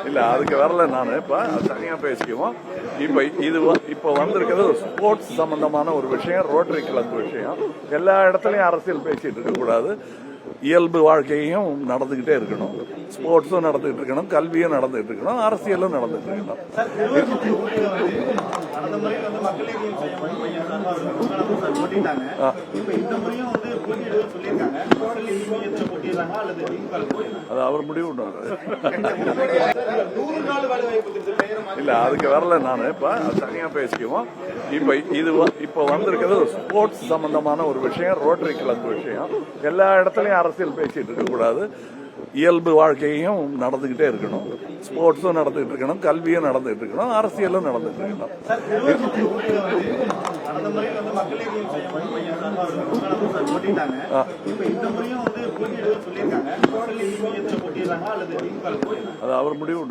இல்ல அதுக்கு வரல நான் இப்ப தனியா பேசிக்குவோம். இப்ப வந்திருக்கிறது ஸ்போர்ட்ஸ் சம்பந்தமான ஒரு விஷயம், ரோட்டரி கிளப் விஷயம். எல்லா இடத்துலயும் அரசியல் பேசிட்டு இருக்க கூடாது. இயல்பு வாழ்க்கையும் நடந்துகிட்டே இருக்கணும், ஸ்போர்ட்ஸும் நடந்துகிட்டு இருக்கணும், கல்வியும் நடந்துகிட்டு இருக்கணும், அரசியலும் நடந்துகிட்டு இருக்கணும். அது அவர் முடிவு. இல்ல அதுக்கு வரல நான் இப்ப தனியா பேசிக்குவோம். இப்ப வந்திருக்கிறது ஸ்போர்ட்ஸ் சம்பந்தமான ஒரு விஷயம், ரோட்டரி கிளப் விஷயம். எல்லா இடத்துலயும் அரசியல் பேசிட்டு இருக்க கூடாது. இயல்பு வாழ்க்கையும் நடந்துகிட்டே இருக்கணும், ஸ்போர்ட்ஸும் நடந்துகிட்டு இருக்கணும், கல்வியும் நடந்துகிட்டு இருக்கணும், அரசியலும் நடந்துகிட்டு இருக்கணும். அது அவர் முடிவு.